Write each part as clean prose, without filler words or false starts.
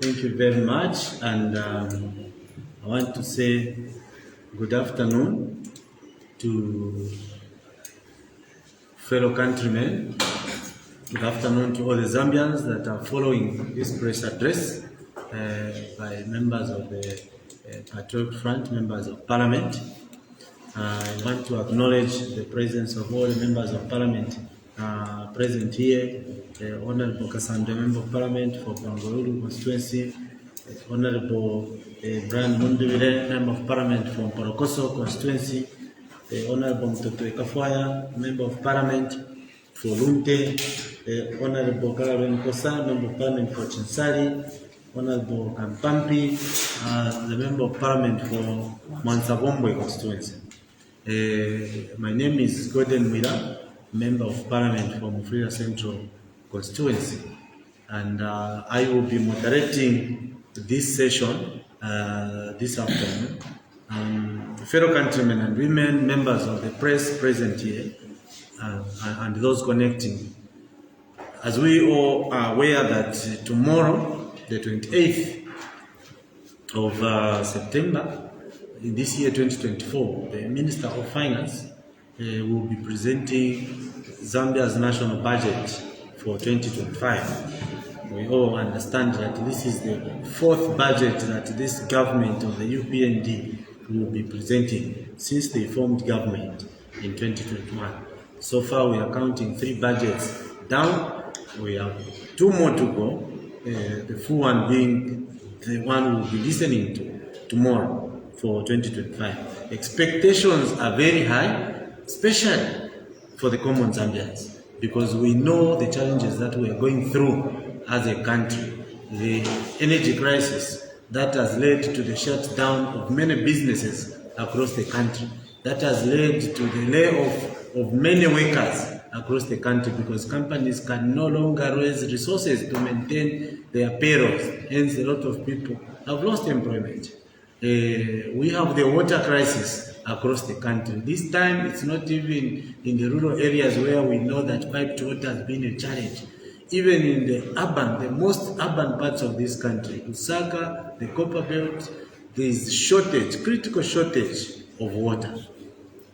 Thank you very much, and I want to say good afternoon to fellow countrymen. Good afternoon to all the Zambians that are following this press address by members of the Patriotic Front, members of Parliament. I want to acknowledge the presence of all the members of Parliament present here. Honorable Kasanda, Member of Parliament for Bangorulu constituency, Honorable Brian Munduvile, Member of Parliament for Porokoso constituency, Honorable Mtoto Ekafwaya, Member of Parliament for Lunte, Honorable Caroline Kosa, Member of Parliament for Chinsari, Honorable Kampampi, the Member of Parliament for Mwansabombwe constituency. My name is Gordon Miller, Member of Parliament for Mufulira Central constituency, and I will be moderating this session this afternoon. Fellow countrymen and women, members of the press present here, and those connecting, as we all are aware that tomorrow, the 28th of September, in this year 2024, the Minister of Finance will be presenting Zambia's national budget for 2025. We all understand that this is the fourth budget that this government of the UPND will be presenting since they formed government in 2021. So far, we are counting 3 budgets down. We have 2 more to go, the full one being the one we'll be listening to tomorrow for 2025. Expectations are very high, especially for the common Zambians, because we know the challenges that we are going through as a country. The energy crisis that has led to the shutdown of many businesses across the country, that has led to the layoff of many workers across the country because companies can no longer raise resources to maintain their payrolls. Hence, a lot of people have lost employment. We have the water crisis across the country. This time, it's not even in the rural areas where we know that piped water has been a challenge. Even in the urban, the most urban parts of this country, Lusaka, the Copper Belt, there is shortage, critical shortage of water.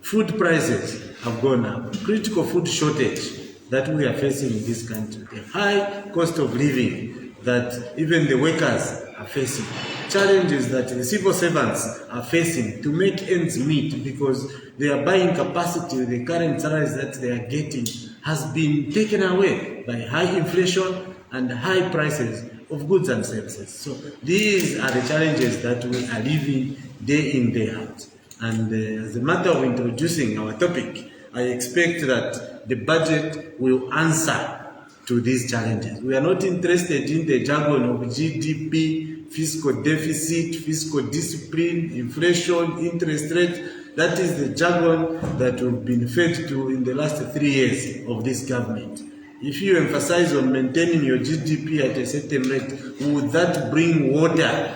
Food prices have gone up, critical food shortage that we are facing in this country, the high cost of living that even the workers are facing, challenges that the civil servants are facing to make ends meet because their buying capacity with the current salaries that they are getting has been taken away by high inflation and high prices of goods and services. So these are the challenges that we are living day in, day out. And as a matter of introducing our topic, I expect that the budget will answer to these challenges. We are not interested in the jargon of GDP, fiscal deficit, fiscal discipline, inflation, interest rate. That is the jargon that we've been fed to in the last 3 years of this government. If you emphasize on maintaining your GDP at a certain rate, would that bring water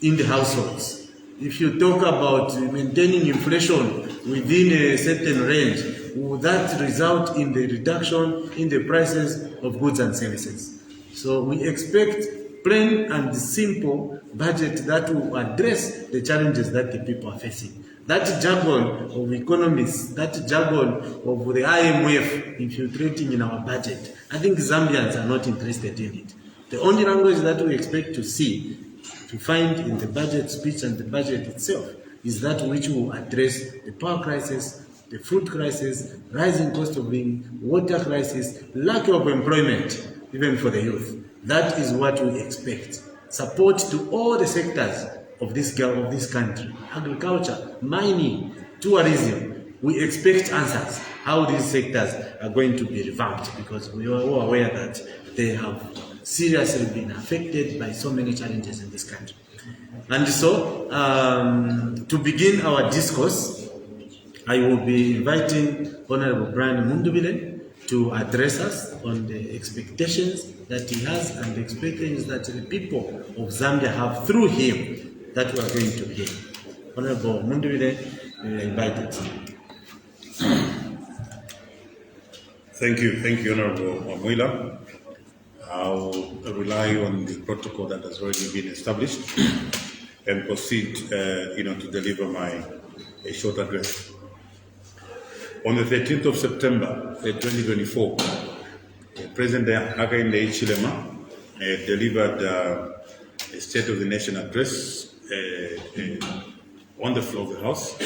in the households? If you talk about maintaining inflation within a certain range, would that result in the reduction in the prices of goods and services? So we expect plain and simple budget that will address the challenges that the people are facing. That jargon of economists, that jargon of the IMF infiltrating in our budget, I think Zambians are not interested in it. The only language that we expect to see, to find in the budget speech and the budget itself, is that which will address the power crisis, the food crisis, rising cost of living, water crisis, lack of employment, even for the youth. That is what we expect. Support to all the sectors of this country, agriculture, mining, tourism. We expect answers how these sectors are going to be revamped because we are all aware that they have seriously been affected by so many challenges in this country. And so, to begin our discourse, I will be inviting Honorable Brian Munduvile to address us on the expectations that he has and the expectations that the people of Zambia have through him that we are going to hear. Honorable Munduvile, you are invited. Thank you, Honorable Mwila. I'll rely on the protocol that has already been established and proceed, to deliver my short address. On the 13th of September 2024, President Hakainde Hichilema delivered a State of the Nation address on the floor of the House.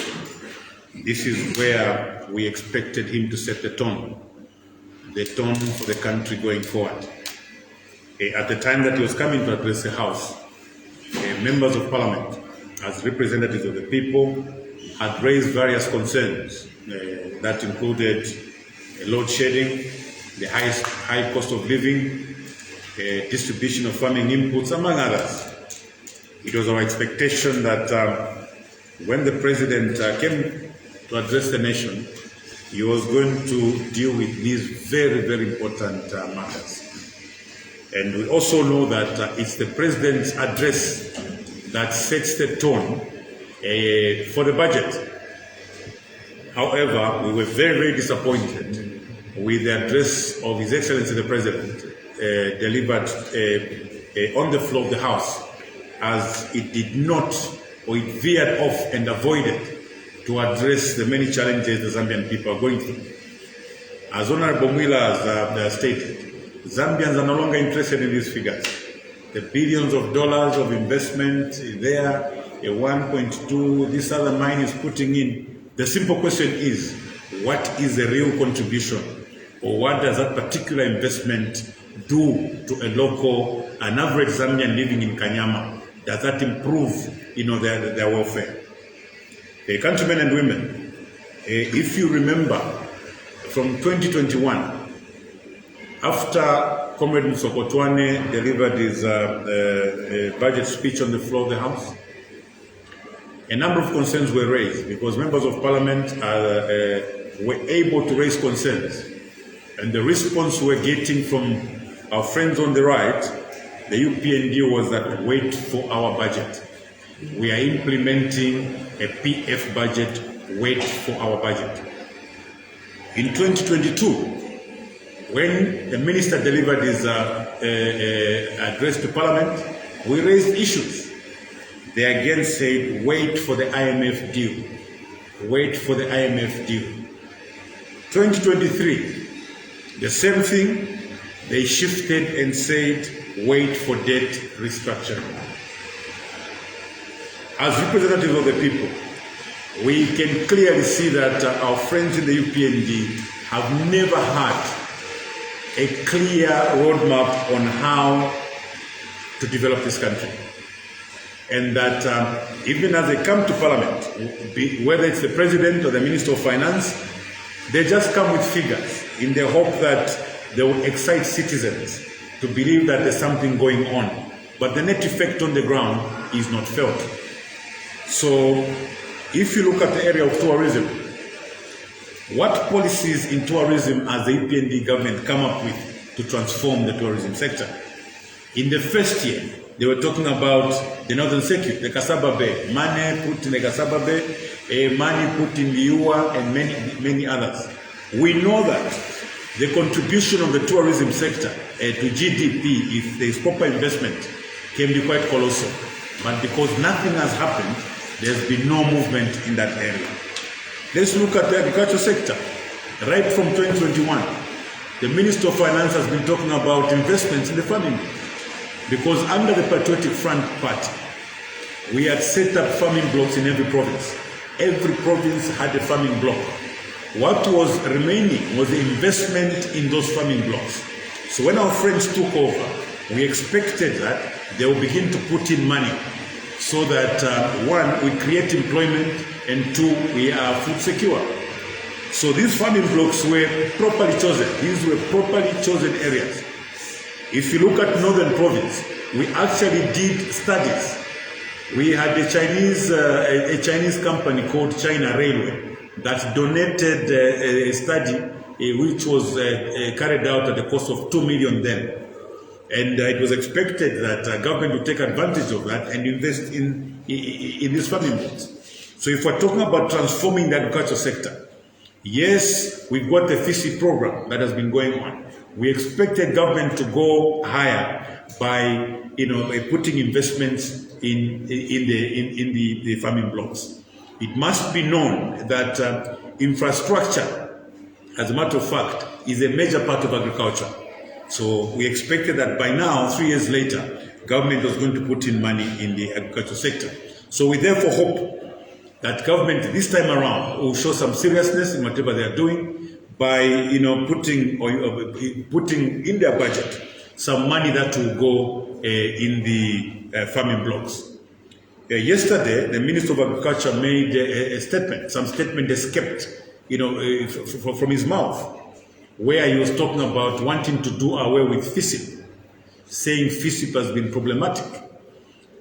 This is where we expected him to set the tone for the country going forward. At the time that he was coming to address the House, members of Parliament, as representatives of the people, had raised various concerns that included load shedding, the high cost of living, distribution of farming inputs, among others. It was our expectation that when the President came to address the nation, he was going to deal with these very, very important matters. And we also know that it's the President's address that sets the tone for the budget. However, we were very, very disappointed with the address of His Excellency the President delivered on the floor of the House, as it did not, or it veered off and avoided to address the many challenges the Zambian people are going through. As Honorable Mwila has stated, Zambians are no longer interested in these figures. The billions of dollars of investment there, a 1.2, this other mine is putting in. The simple question is, what is the real contribution, or what does that particular investment do to an average Zambian living in Kanyama? Does that improve, their welfare? Countrymen and women, if you remember, from 2021, after Comrade Musokotwane delivered his budget speech on the floor of the House, a number of concerns were raised because members of Parliament were able to raise concerns. And the response we're getting from our friends on the right, the UPND, was that wait for our budget. We are implementing a PF budget, wait for our budget. In 2022, when the minister delivered his address to Parliament, we raised issues. They again said, wait for the IMF deal. Wait for the IMF deal. 2023, the same thing, they shifted and said, wait for debt restructuring. As representatives of the people, we can clearly see that our friends in the UPND have never had a clear roadmap on how to develop this country. And that even as they come to Parliament, whether it's the President or the Minister of Finance, they just come with figures in the hope that they will excite citizens to believe that there's something going on. But the net effect on the ground is not felt. So if you look at the area of tourism, what policies in tourism has the UPND government come up with to transform the tourism sector? In the first year, they were talking about the Northern Circuit, the Kasaba Bay, money put in the Kasaba Bay, money put in the UA, and many others. We know that the contribution of the tourism sector to GDP, if there is proper investment, can be quite colossal. But because nothing has happened, there's been no movement in that area. Let's look at the agriculture sector. Right from 2021, the Minister of Finance has been talking about investments in the farming. Because under the Patriotic Front Party, we had set up farming blocks in every province. Every province had a farming block. What was remaining was the investment in those farming blocks. So when our friends took over, we expected that they will begin to put in money so that, one, we create employment, and two, we are food secure. So these farming blocks were properly chosen. These were properly chosen areas. If you look at Northern Province, we actually did studies. We had a Chinese company called China Railway that donated a study which was carried out at the cost of 2 million then. And it was expected that government would take advantage of that and invest in these farming blocks. So if we're talking about transforming the agriculture sector, yes, we've got the FISI program that has been going on. We expected government to go higher by, putting investments in the farming blocks. It must be known that infrastructure, as a matter of fact, is a major part of agriculture. So we expected that by now, 3 years later, government was going to put in money in the agriculture sector. So we therefore hope that government this time around will show some seriousness in whatever they are doing by putting in their budget some money that will go in the farming blocks. Yesterday, the Minister of Agriculture made a statement. Some statement escaped, from his mouth, where he was talking about wanting to do away with FISIP, saying FISIP has been problematic.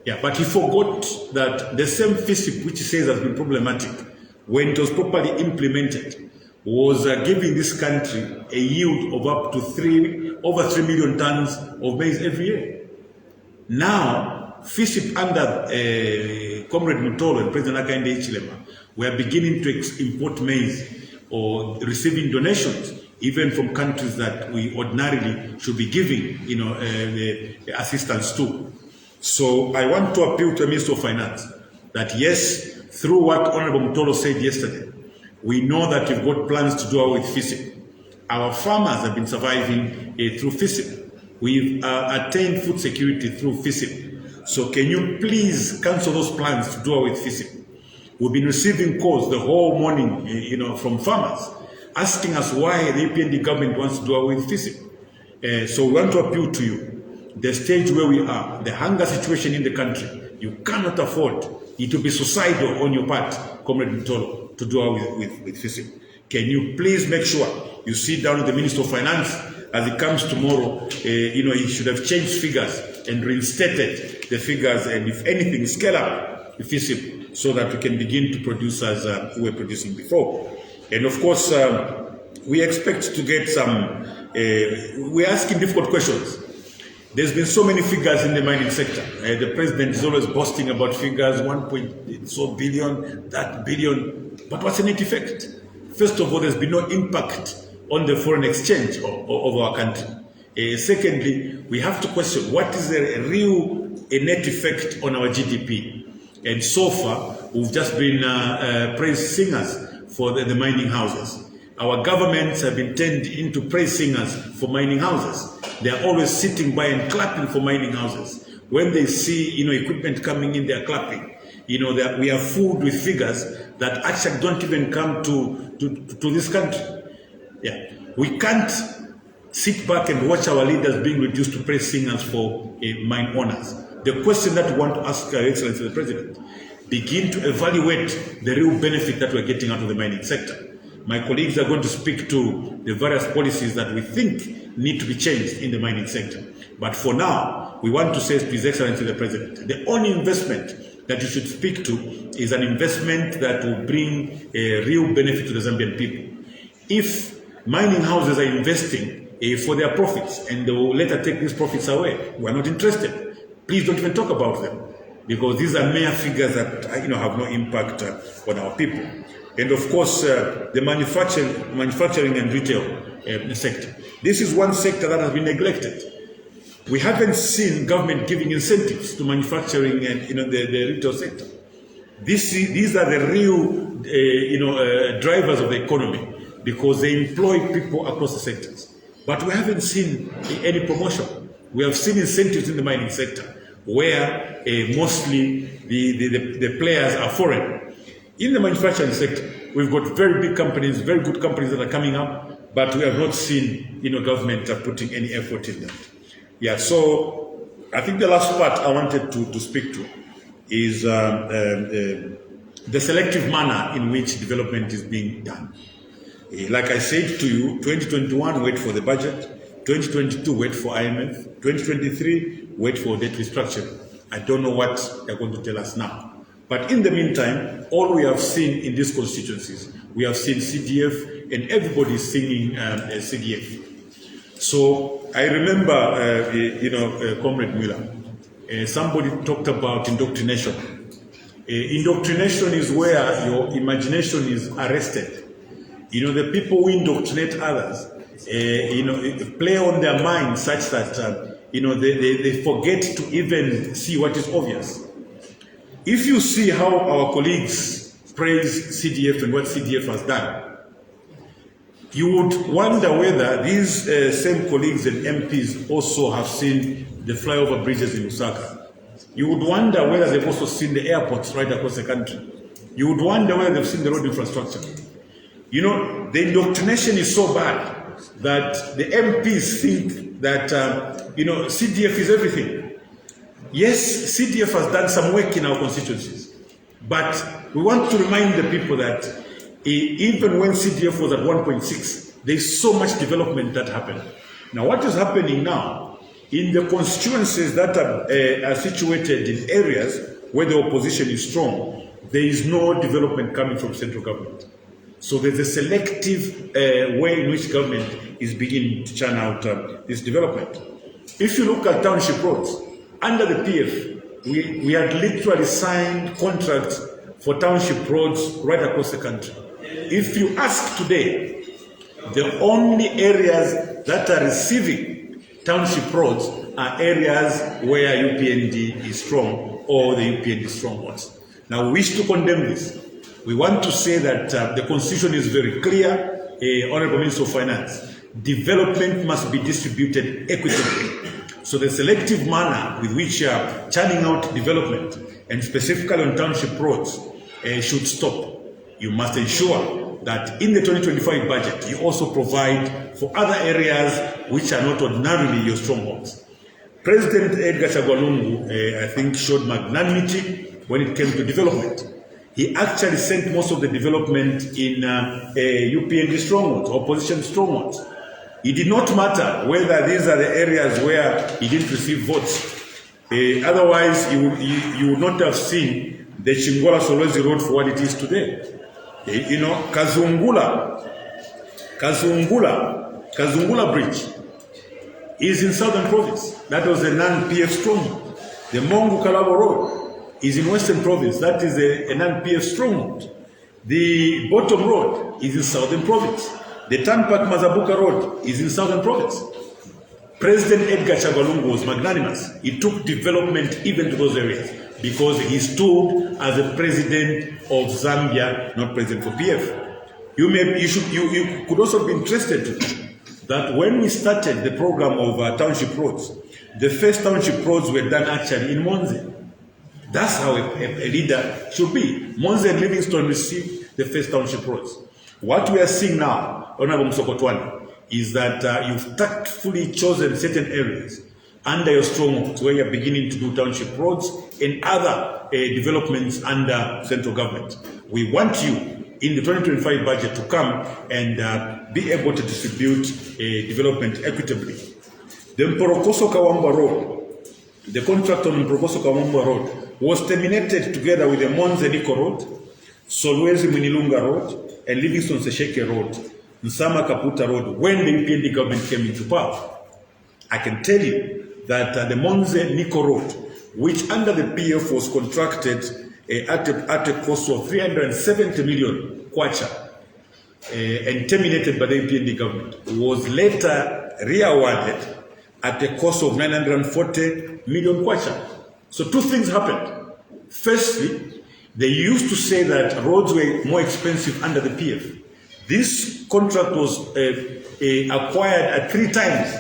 Yeah, but he forgot that the same FISIP which he says has been problematic, when it was properly implemented, was giving this country a yield of up to over 3 million tons of maize every year. Now, FISIP under Comrade Mutolo and President Hakainde Hichilema, we are beginning to import maize or receiving donations, even from countries that we ordinarily should be giving, assistance to. So I want to appeal to the Minister of Finance that yes, through what Honorable Mutolo said yesterday, we know that you've got plans to do away with FISIP. Our farmers have been surviving through FISIP. We've attained food security through FISIP. So can you please cancel those plans to do away with FISIP? We've been receiving calls the whole morning, from farmers, asking us why the UPND government wants to do away with FISIP. So we want to appeal to you. The stage where we are, the hunger situation in the country, you cannot afford it to be suicidal on your part, Comrade Mutolo, to do away with FISIP. Can you please make sure you sit down with the Minister of Finance as he comes tomorrow? He should have changed figures and reinstated the figures, and if anything, scale up the FISIP so that we can begin to produce as we were producing before. And of course, we expect to get some, we're asking difficult questions. There's been so many figures in the mining sector. The president is always boasting about figures, 1 billion, that billion. But what's the net effect? First of all, there's been no impact on the foreign exchange of our country. Secondly, we have to question what is the real net effect on our GDP. And so far, we've just been praise singers for the mining houses. Our governments have been turned into praise singers for mining houses. They are always sitting by and clapping for mining houses. When they see, equipment coming in, they are clapping. That we are fooled with figures that actually don't even come to this country. Yeah, we can't sit back and watch our leaders being reduced to praise singers for mine owners. The question that we want to ask Her Excellency the President, begin to evaluate the real benefit that we're getting out of the mining sector. My colleagues are going to speak to the various policies that we think need to be changed in the mining sector. But for now, we want to say to His Excellency the President, the only investment that you should speak to is an investment that will bring a real benefit to the Zambian people. If mining houses are investing for their profits and they will later take these profits away, we're not interested. Please don't even talk about them, because these are mere figures that have no impact on our people. And of course, the manufacturing and retail sector. This is one sector that has been neglected. We haven't seen government giving incentives to manufacturing and the retail sector. These are the real drivers of the economy, because they employ people across the sectors. But we haven't seen any promotion. We have seen incentives in the mining sector, where mostly the players are foreign. In the manufacturing sector, we've got very big companies, very good companies that are coming up, but we have not seen, government putting any effort in them. Yeah, so I think the last part I wanted to speak to is the selective manner in which development is being done. Like I said to you, 2021, wait for the budget. 2022, wait for IMF. 2023, wait for debt restructuring. I don't know what they're going to tell us now. But in the meantime, all we have seen in these constituencies, we have seen CDF, and everybody is singing CDF. So I remember, Comrade Miller, somebody talked about indoctrination. Indoctrination is where your imagination is arrested. The people who indoctrinate others, play on their mind such that they forget to even see what is obvious. If you see how our colleagues praise CDF and what CDF has done, you would wonder whether these same colleagues and MPs also have seen the flyover bridges in Lusaka. You would wonder whether they've also seen the airports right across the country. You would wonder whether they've seen the road infrastructure. The indoctrination is so bad that the MPs think that CDF is everything. Yes, CDF has done some work in our constituencies, but we want to remind the people that even when CDF was at 1.6, there's so much development that happened. Now, what is happening now in the constituencies that are situated in areas where the opposition is strong, there is no development coming from central government. So there's a selective way in which government is beginning to churn out this development. If you look at township roads, under the PF, we had literally signed contracts for township roads right across the country. If you ask today, the only areas that are receiving township roads are areas where UPND is strong or the UPND strongholds. Now, we wish to condemn this. We want to say that the Constitution is very clear, Honorable Minister of Finance. Development must be distributed equitably. So the selective manner with which you are churning out development, and specifically on township roads, should stop. You must ensure that in the 2025 budget, you also provide for other areas which are not ordinarily your strongholds. President Edgar Chagwa, I think, showed magnanimity when it came to development. He actually sent most of the development in UPND strongholds, opposition strongholds. It did not matter whether these are the areas where he didn't receive votes. Otherwise, you would not have seen the Chingola Solwezi Road for what it is today. Kazungula Bridge is in Southern Province. That was a non-PF stronghold. The Mongu Kalabo Road is in Western Province. That is a non-PF stronghold. The Bottom Road is in Southern Province. The Tanpak Mazabuka Road is in Southern Province. President Edgar Chagwa was magnanimous. He took development even to those areas because he stood as the president of Zambia, not president for PF. You could also be interested to know that when we started the program of township roads, the first township roads were done actually in Monze. That's how a leader should be. Monze and Livingstone received the first township roads. What we are seeing now, Honorable Msokotwani, is that you've tactfully chosen certain areas under your strongholds where you're beginning to do township roads and other developments under central government. We want you in the 2025 budget to come and be able to distribute development equitably. The Mporokoso Kawamba Road, the contract on Mporokoso Kawamba Road was terminated together with the Monze Niko Road, Solwezi Mwinilunga Road, and Livingstone Sesheke Road, Nsama Kaputa Road, when the UPND government came into power. I can tell you that the Monze Niko Road, which under the PF was contracted at a cost of 370 million kwacha and terminated by the UPND government, was later re-awarded at a cost of 940 million kwacha. So two things happened. Firstly, they used to say that roads were more expensive under the PF. This contract was acquired at 3 times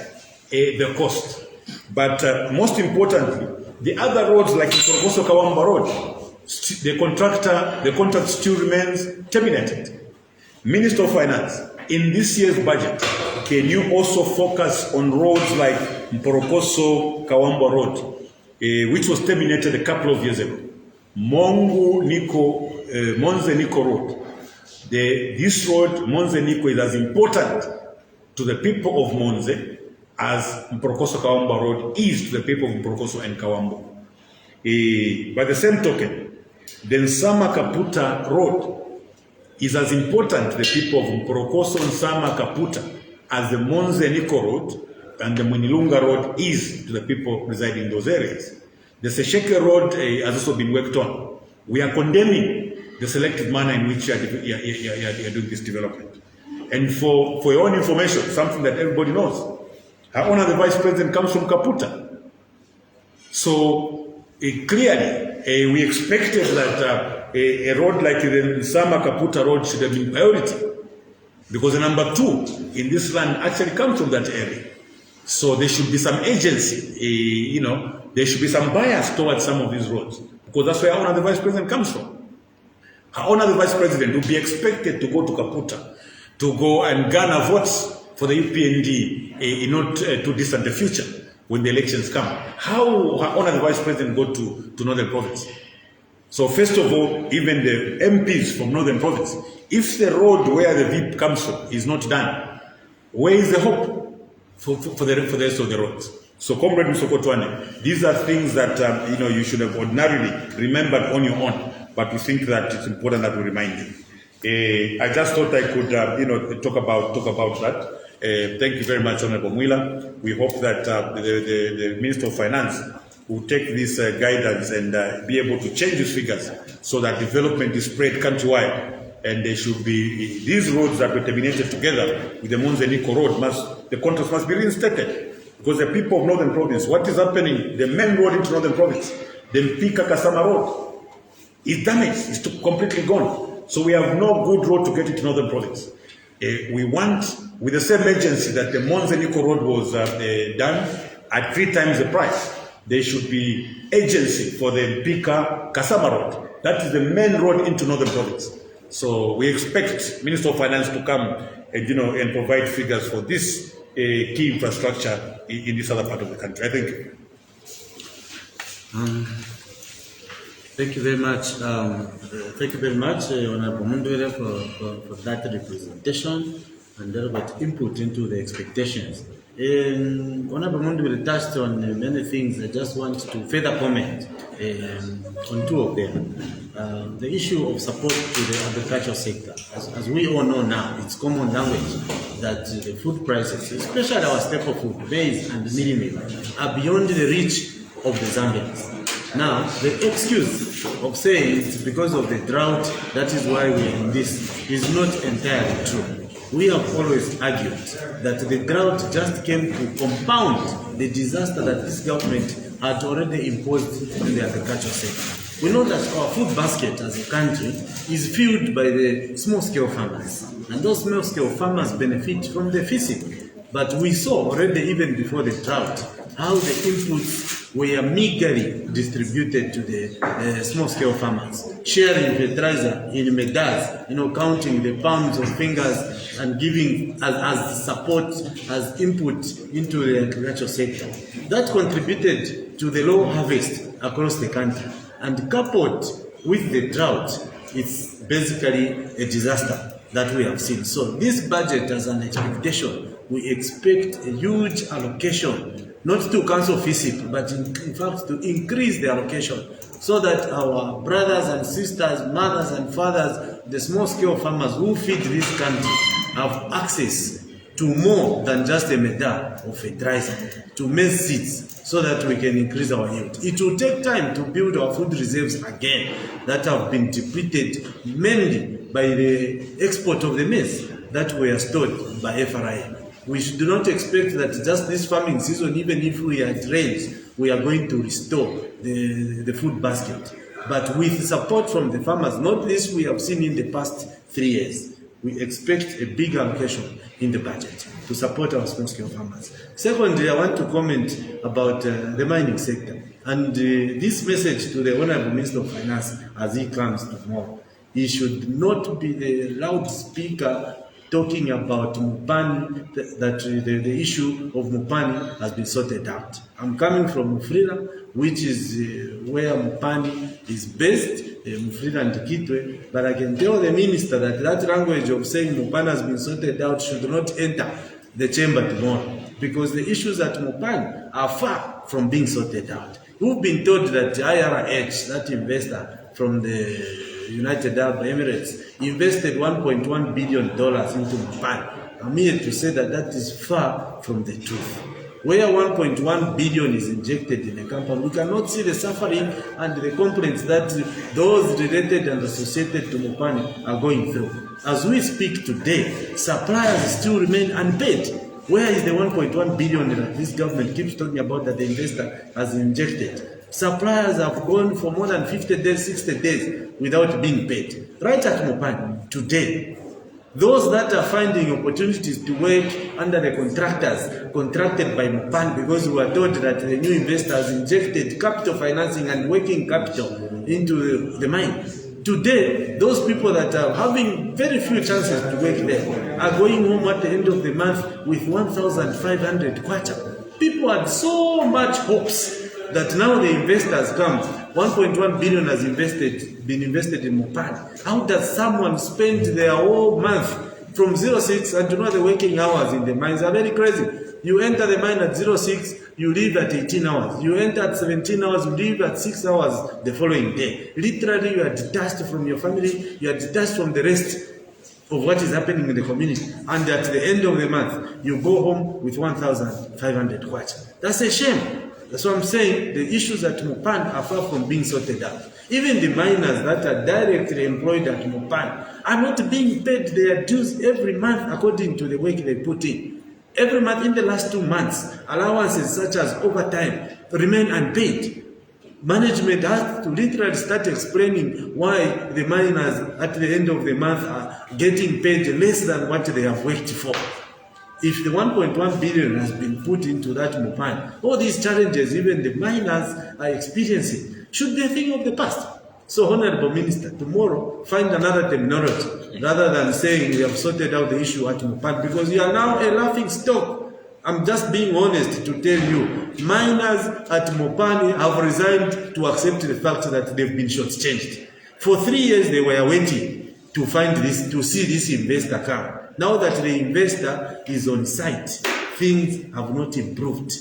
the cost. But most importantly, the other roads like Mporokoso Kawamba Road, the contract still remains terminated. Minister of Finance, in this year's budget, can you also focus on roads like Mporokoso Kawamba Road, which was terminated a couple of years ago? Monze Niko Road. This road, Monze Niko, is as important to the people of Monze as Mporokoso Kawamba Road is to the people of Mporokoso and Kawambo. By the same token, the Nsama Kaputa Road is as important to the people of Mporokoso and Nsama Kaputa as the Monze Niko Road and the Mwinilunga Road is to the people residing in those areas. The Sesheke Road has also been worked on. We are condemning the selective manner in which you are doing this development. And for your own information, something that everybody knows, Her Honor the Vice President comes from Kaputa. So clearly, we expected that a road like the Nsama Kaputa road should have been priority, because the number 2 in this land actually comes from that area. So there should be some agency, there should be some bias towards some of these roads, because that's where Her Honor the Vice President comes from. Her Honor the Vice President will be expected to go to Kaputa to go and garner votes for the UPND in not too distant the future when the elections come. How Her Honor the Vice President go to Northern Province? So first of all, even the MPs from Northern Province, if the road where the VIP comes from is not done, where is the hope for the rest of the roads? So Comrade Musokotwane, these are things that you should have ordinarily remembered on your own, but we think that it's important that we remind you. I just thought I could talk about that. Thank you very much, Honorable Mwila. We hope that the Minister of Finance will take this guidance and be able to change these figures so that development is spread countrywide. And there should be these roads that were terminated together with the Monzeniko road. The contract must be reinstated, because the people of Northern Province, what is happening? The main road into Northern Province, the Mpika Kasama road, is damaged. It's completely gone. So we have no good road to get into Northern Province. We want, with the same agency that the Monzeniko road was done at 3 times the price, there should be agency for the Mpika Kasama road. That is the main road into Northern Province. So we expect Minister of Finance to come and provide figures for this key infrastructure in this other part of the country. I think. Thank you very much. Honorable Mundwele, for that representation and that input into the expectations. Honorable Mundwele touched on many things. I just want to further comment on 2 of them. The issue of support to the agricultural sector. As we all know now, it's common language that the food prices, especially our staple food, maize and mealie meal, are beyond the reach of the Zambians. Now, the excuse of saying it's because of the drought, that is why we are in this, is not entirely true. We have always argued that the drought just came to compound the disaster that this government had already imposed on the agricultural sector. We know that our food basket as a country is fueled by the small-scale farmers, and those small-scale farmers benefit from the feasting. But we saw already, even before the drought, how the inputs were meagerly distributed to the small-scale farmers, sharing fertilizer in medals, counting the palms of fingers and giving as support, as input into the agricultural sector. That contributed to the low harvest across the country. And coupled with the drought, it's basically a disaster that we have seen. So this budget, as an expectation, we expect a huge allocation, not to cancel FISIP, but in fact to increase the allocation so that our brothers and sisters, mothers and fathers, the small-scale farmers who feed this country have access to more than just a medal of fertilizer, to maize seeds, so that we can increase our yield. It will take time to build our food reserves again that have been depleted mainly by the export of the maize that were stored by FRI. We do not expect that just this farming season, even if we had rains, we are going to restore the food basket. But with support from the farmers, not least we have seen in the past 3 years, we expect a big allocation in the budget to support our small-scale farmers. Secondly, I want to comment about the mining sector. And this message to the Honorable Minister of Finance as he comes tomorrow. He should not be the loudspeaker talking about Mupani, that the issue of Mupani has been sorted out. I'm coming from Mufrira, which is where Mupani is based, Mufrira and Kitwe, but I can tell the minister that that language of saying Mupani has been sorted out should not enter the chamber tomorrow, because the issues at Mupani are far from being sorted out. We've been told that IRH, that investor from the United Arab Emirates, invested $1.1 billion into Mupani. I'm here to say that that is far from the truth. where 1.1 billion is injected in a company, we cannot see the suffering and the complaints that those related and associated to Mopani are going through. As we speak today, suppliers still remain unpaid. Where is the 1.1 billion that this government keeps talking about that the investor has injected? Suppliers have gone for more than 50 days, 60 days without being paid. Right at Mopani, today, those that are finding opportunities to work under the contractors contracted by Mopani, because we were told that the new investors injected capital financing and working capital into the mine. Today, those people that are having very few chances to work there are going home at the end of the month with 1,500 kwacha. People had so much hopes that now the investors come. 1.1 billion has been invested in Mopani. How does someone spend their whole month from 06, and you know the working hours in the mines are very crazy. You enter the mine at 06, you leave at 18 hours. You enter at 17 hours, you leave at 6 hours the following day. Literally, you are detached from your family, you are detached from the rest of what is happening in the community. And at the end of the month, you go home with 1,500 kwacha. That's a shame. That's what I'm saying. The issues at Mopani are far from being sorted out. Even the miners that are directly employed at Mopani are not being paid their dues every month according to the work they put in. Every month in the last 2 months, allowances such as overtime remain unpaid. Management has to literally start explaining why the miners at the end of the month are getting paid less than what they have worked for. If the 1.1 billion has been put into that Mopani, all these challenges even the miners are experiencing should be a thing of the past. So, Honorable Minister, tomorrow find another terminology rather than saying we have sorted out the issue at Mopani, because you are now a laughing stock. I'm just being honest to tell you, miners at Mopani have resigned to accept the fact that they've been shortchanged. For 3 years they were waiting to see this investor come. Now that the investor is on site, things have not improved.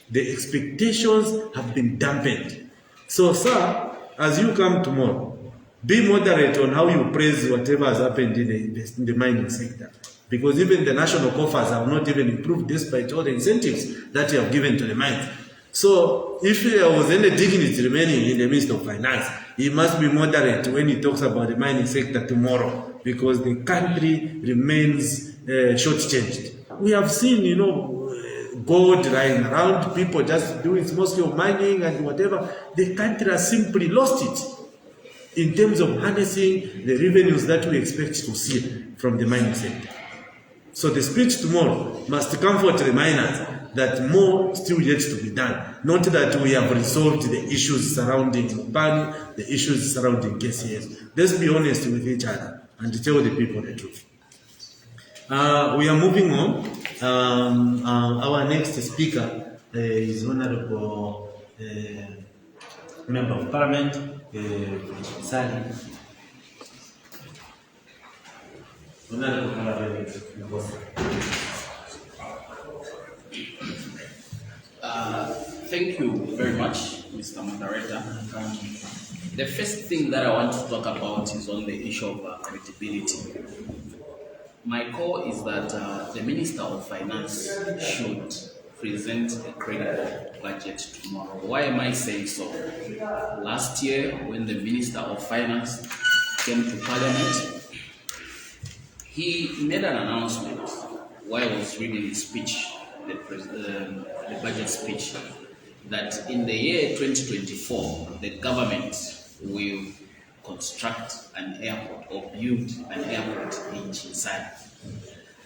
The expectations have been dampened. So, sir, as you come tomorrow, be moderate on how you praise whatever has happened in the mining sector. Because even the national coffers have not even improved despite all the incentives that you have given to the mines. So, if there was any dignity remaining in the Minister of Finance, he must be moderate when he talks about the mining sector tomorrow, because the country remains shortchanged. We have seen, gold lying around, people just doing small scale mining and whatever. The country has simply lost it in terms of harnessing the revenues that we expect to see from the mining sector. So the speech tomorrow must comfort the miners that more still yet to be done. Not that we have resolved the issues surrounding Mopani, the issues surrounding KCS. Let's be honest with each other and tell the people the truth. We are moving on. Our next speaker is Honorable Member of Parliament, Sali. Thank you very much, Mr. Moderator. The first thing that I want to talk about is on the issue of credibility. My call is that the Minister of Finance should present a credible budget tomorrow. Why am I saying so? Last year, when the Minister of Finance came to Parliament, he made an announcement while I was reading his speech, the budget speech, that in the year 2024, the government will construct an airport or build an airport in Chinsai.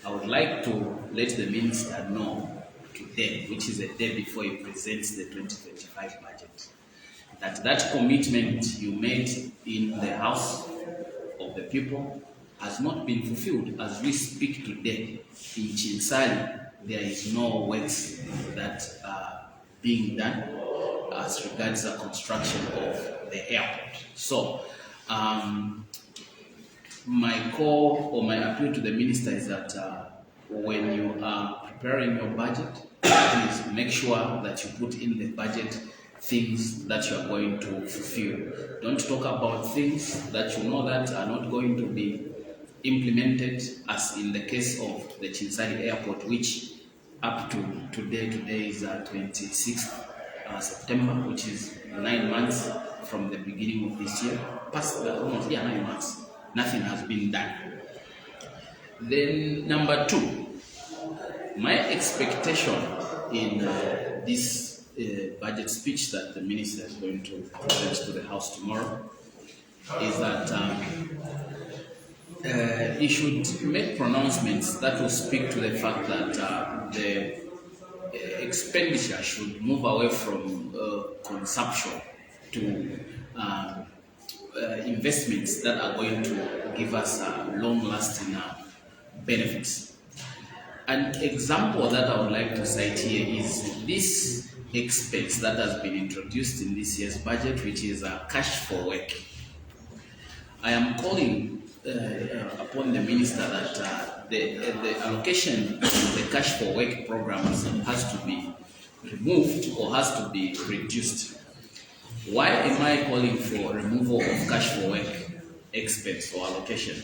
I would like to let the minister know today, which is a day before he presents the 2025 budget, that commitment you made in the House of the People has not been fulfilled. As we speak today, in Chinsali, there is no works that are being done as regards the construction of the airport. So, my call or my appeal to the minister is that when you are preparing your budget, please make sure that you put in the budget things that you are going to fulfill. Don't talk about things that you know that are not going to be implemented, as in the case of the Chinsali airport, which up to today. Today is 26th September, which is 9 months from the beginning of this year. Past almost 9 months, nothing has been done. Then number two, my expectation in this budget speech that the minister is going to present to the House tomorrow is that he should make pronouncements that will speak to the fact that the expenditure should move away from consumption to investments that are going to give us long-lasting benefits. An example that I would like to cite here is this expense that has been introduced in this year's budget, which is cash for work. I am calling upon the minister that the allocation to the cash for work programs has to be removed or has to be reduced. Why am I calling for removal of cash for work expense or allocation?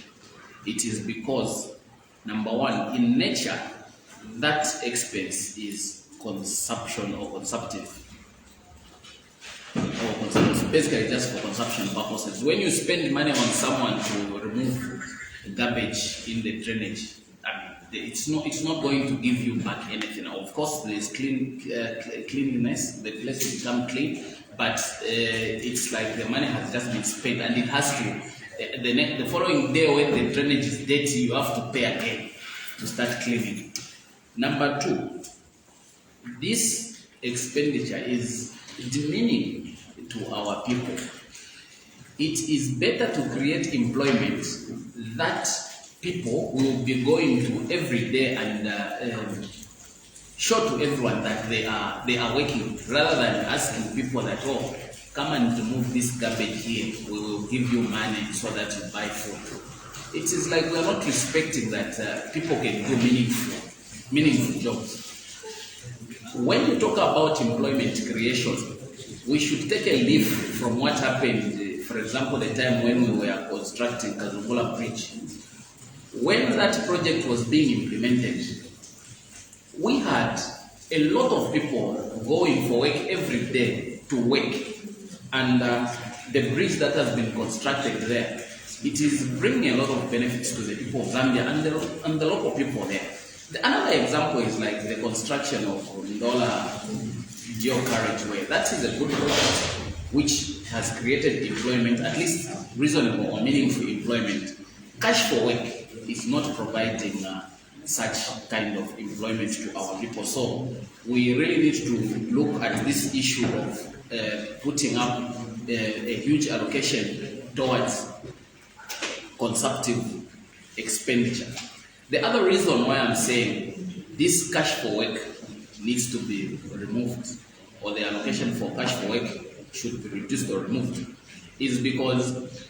It is because, number one, in nature, that expense is consumption or consumptive. Basically just for consumption purposes. When you spend money on someone to remove garbage in the drainage, it's not going to give you back anything. Of course, there's cleanliness, the place will become clean, but it's like the money has just been spent, and it has to the following day when the drainage is dirty, you have to pay again to start cleaning. Number two, this expenditure is demeaning to our people. It is better to create employment that people will be going to every day and show to everyone that they are working, rather than asking people that, oh, come and remove this garbage here, we will give you money so that you buy food. It is like we are not respecting that people can do meaningful jobs. When you talk about employment creation, we should take a leaf from what happened, for example, the time when we were constructing Kazungula Bridge. When that project was being implemented, we had a lot of people going for work every day to work, and the bridge that has been constructed there, it is bringing a lot of benefits to the people of Zambia and the local people there. Another example is like the construction of Ndola Geo Carriageway. That is a good project which has created employment, at least reasonable or meaningful employment. Cash for work is not providing such kind of employment to our people. So we really need to look at this issue of putting up a huge allocation towards consumptive expenditure. The other reason why I'm saying this cash for work needs to be removed, or the allocation for cash for work should be reduced or removed, is because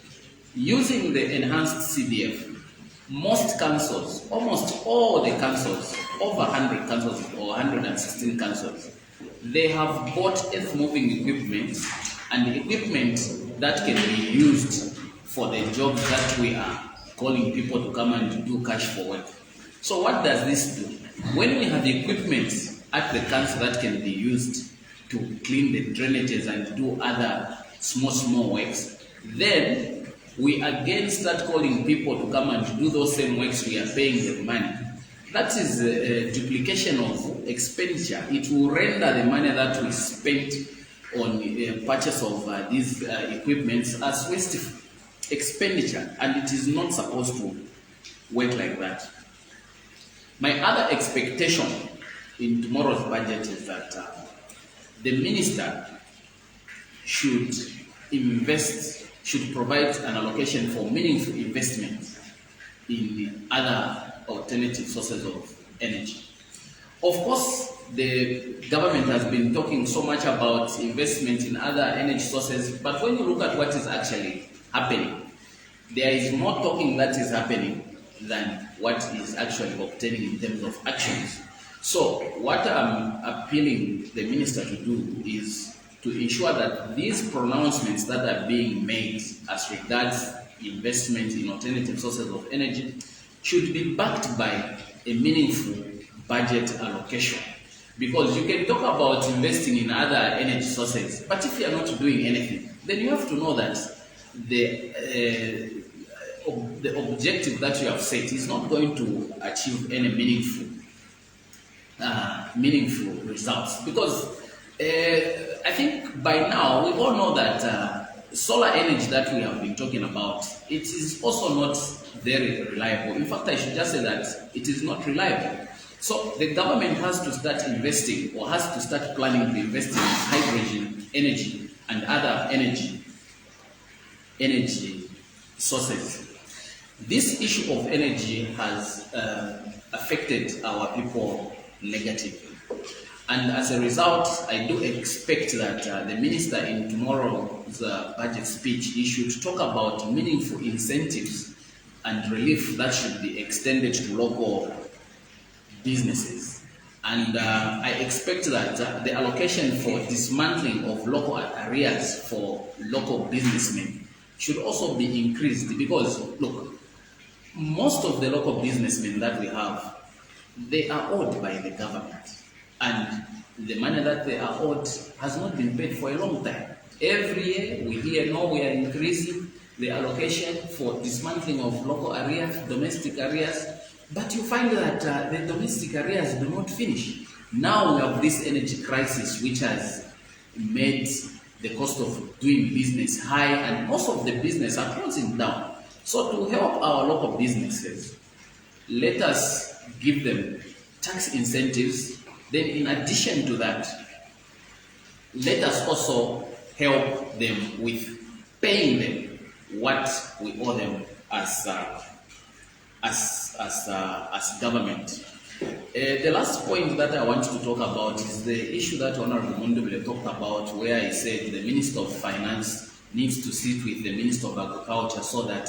using the enhanced CDF, most councils, almost all the councils, over 100 councils or 116 councils, they have bought earth-moving equipment and equipment that can be used for the jobs that we are calling people to come and do cash for work. So what does this do? When we have equipment at the council that can be used to clean the drainages and do other small works, then we again start calling people to come and do those same works. We are paying them money. That is a duplication of expenditure. It will render the money that we spent on purchase of these equipments as wasteful expenditure, and it is not supposed to work like that. My other expectation in tomorrow's budget is that the minister should provide an allocation for meaningful investment in other alternative sources of energy. Of course, the government has been talking so much about investment in other energy sources, but when you look at what is actually happening, there is more talking that is happening than what is actually obtaining in terms of actions. So what I'm appealing the minister to do is to ensure that these pronouncements that are being made as regards investment in alternative sources of energy should be backed by a meaningful budget allocation. Because you can talk about investing in other energy sources, but if you are not doing anything, then you have to know that the objective that you have set is not going to achieve any meaningful results. Because I think by now we all know that solar energy that we have been talking about, it is also not very reliable. In fact, I should just say that it is not reliable. So the government has to start investing, or has to start planning to invest in hydrogen energy and other energy sources. This issue of energy has affected our people negatively. And as a result, I do expect that the minister in tomorrow's budget speech, he should talk about meaningful incentives and relief that should be extended to local businesses. And I expect that the allocation for dismantling of local areas for local businessmen should also be increased, because look, most of the local businessmen that we have, they are owed by the government, and the money that they are owed has not been paid for a long time. Every year we hear, no, we are increasing the allocation for dismantling of local areas, domestic areas, but you find that the domestic areas do not finish. Now we have this energy crisis which has made the cost of doing business high, and most of the business are closing down. So to help our local businesses, let us give them tax incentives. Then in addition to that, let us also help them with paying them what we owe them as government. The last point that I want to talk about is the issue that Honorable Mundubile talked about, where he said the Minister of Finance needs to sit with the Minister of Agriculture so that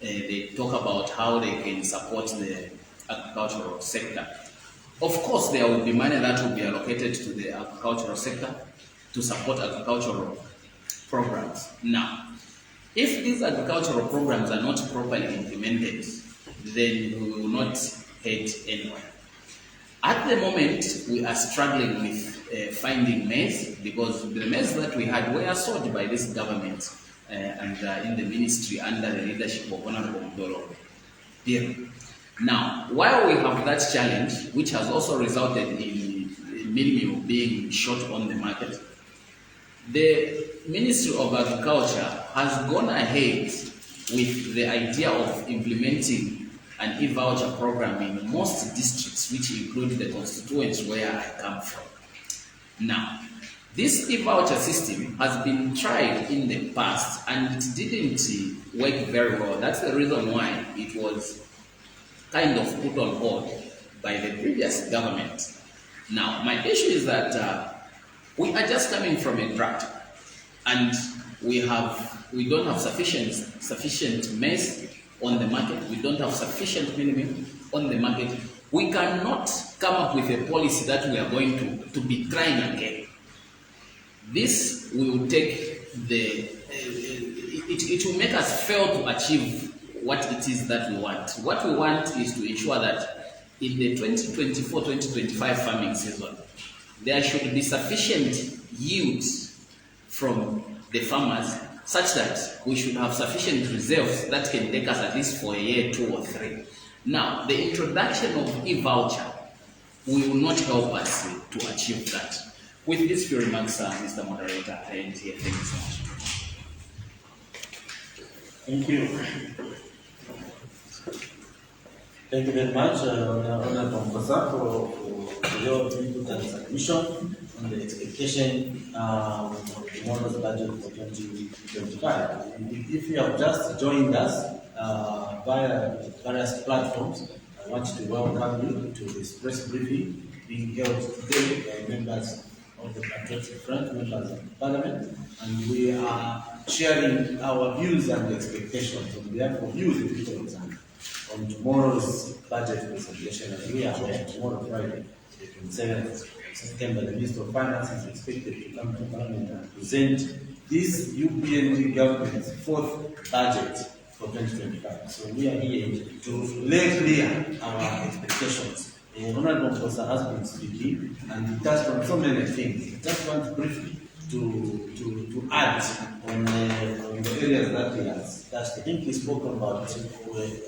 they talk about how they can support the agricultural sector. Of course, there will be money that will be allocated to the agricultural sector to support agricultural programs. Now, if these agricultural programs are not properly implemented, then we will not head anywhere. At the moment, we are struggling with finding maize, because the maize that we had were sold by this government and in the ministry under the leadership of Honorable Mdolo. Now, while we have that challenge, which has also resulted in meal being short on the market, the Ministry of Agriculture has gone ahead with the idea of implementing an e-voucher program in most districts, which include the constituents where I come from. Now, this e-voucher system has been tried in the past and it didn't work very well. That's the reason why it was kind of put on hold by the previous government. Now, my issue is that we are just coming from a drought, and we don't have sufficient maize on the market. We don't have sufficient minimum on the market. We cannot come up with a policy that we are going to be trying again. This will take it will make us fail to achieve what it is that we want. What we want is to ensure that in the 2024-2025 farming season, there should be sufficient yields from the farmers, such that we should have sufficient reserves that can take us at least for a year, 2 or 3. Now, the introduction of e-voucher will not help us to achieve that. With these few remarks, Mr. Moderator, I end here. Thank you so much. Thank you. Thank you very much, Honorable Mkosa, for your input and submission on the expectation of tomorrow's budget for 2025. If you have just joined us via various platforms, I want to welcome you to this press briefing being held today by members of the Patriotic Front, members of Parliament, and we are sharing our views and expectations on behalf of you, the people of Zambia, on tomorrow's budget presentation. And we are aware tomorrow, Friday, the 27th of September, the Minister of Finance is expected to come to Parliament and present this UPNG government's 4th budget for 2025. So we are here to lay clear our expectations Honorable Professor has been speaking, and he touched on so many things. I just want briefly to add on the areas that he has touched. I think he spoke about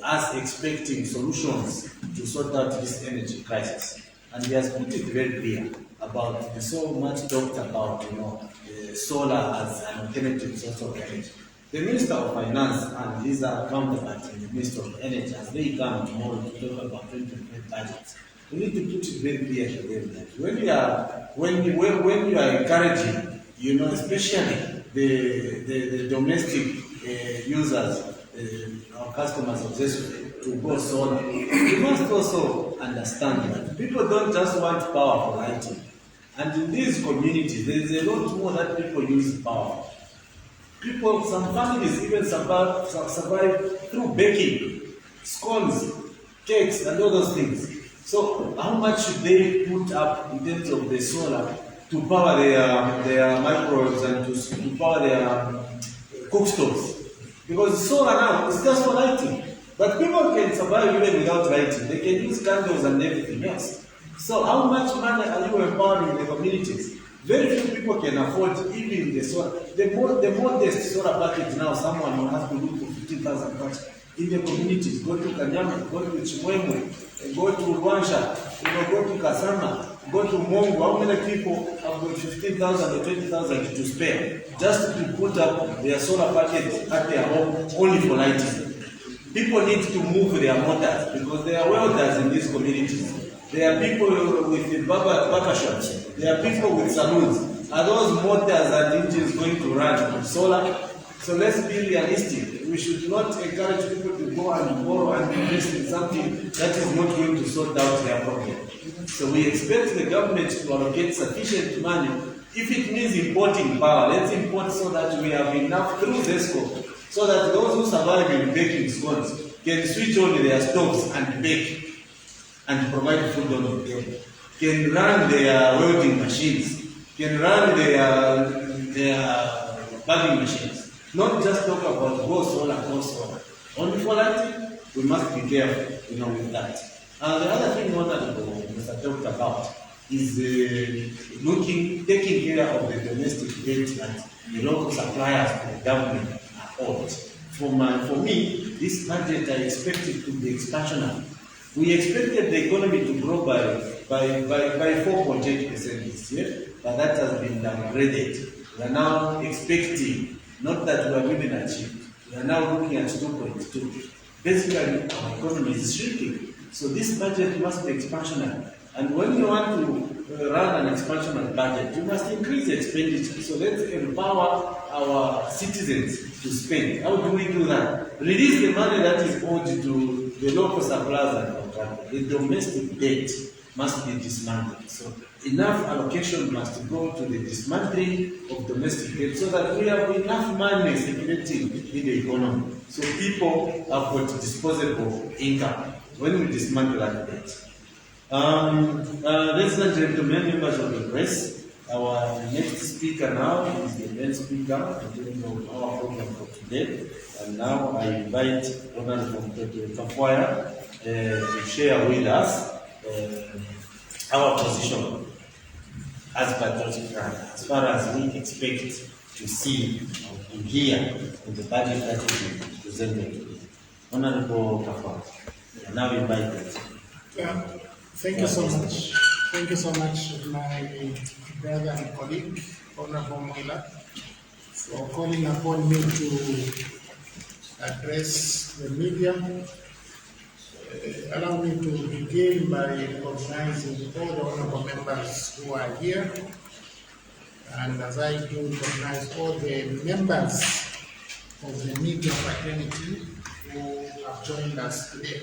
us expecting solutions to sort out this energy crisis. And he has put it very clear about the so much talked about, solar as an alternative source of energy. The Minister of Finance and his counterpart in the Minister of Energy, as they come tomorrow to talk about 2025 budgets, we need to put it very clear to them that when you are encouraging, especially the domestic users, our customers of Zesu, to go solar, we must also understand that people don't just want power for lighting. And in these communities, there is a lot more that people use power. People, some families even survive through baking, scones, cakes, and all those things. So how much should they put up in terms of the solar to power their microwaves and to power their cook stoves? Because solar now is just for lighting. But people can survive even without lighting. They can use candles and everything else. So how much money are you empowering the communities? Very few people can afford even the solar. The modest solar package now, someone will have to look for 15,000 bucks in the communities. Go to Kanyama, go to Chimwemwe, go to Rwansha, go to Kasama, go to Mongo. How many people have got 15,000 or 20,000 to spare just to put up their solar package at their home only for lighting? People need to move their motors because there are welders in these communities. There are people with barber shops. There are people with saloons. Are those motors and engines going to run on solar? So let's be realistic. We should not encourage people to go and borrow and invest in something that is not going to sort out their problem. So we expect the government to allocate sufficient money. If it means importing power, let's import so that we have enough through ZESCO, so that those who survive in baking scones can switch on their stoves and bake and provide food on the table, can run their welding machines, can run their bagging machines. Not just talk about go solar. Only for lighting, we must be careful, with that. And the other thing that Mr. talked about is taking care of the domestic debt that the local suppliers to the government are owed. For me, this budget I expect it to be expansionary. We expected the economy to grow by 4.8% this year, but that has been downgraded. We are now expecting, not that we are even achieved, we are now looking at 2.2. Basically, our economy is shrinking. So this budget must be expansionary. And when you want to run an expansionary budget, you must increase the expenditure. So let's empower our citizens to spend. How do we do that? Release the money that is owed to the local suppliers and contractors. The domestic debt must be dismantled. So enough allocation must go to the dismantling of domestic debt so that we have enough money circulating in the economy. So people have got disposable income when we dismantle that debt. Ladies and gentlemen, members of the press, our next speaker now is the main speaker of our program for today. And now I invite Honorable Patriotic to share with us our position as Patriotic as far as we expect to see and hear in the budget that will be presented today. Honorable Patriotic, now invite you. Thank you so much. Thank you so much, my brother and colleague, Honorable Mwila, for calling upon me to address the media. Allow me to begin by recognizing all the honorable members who are here. And as I do recognize all the members of the media fraternity who have joined us today.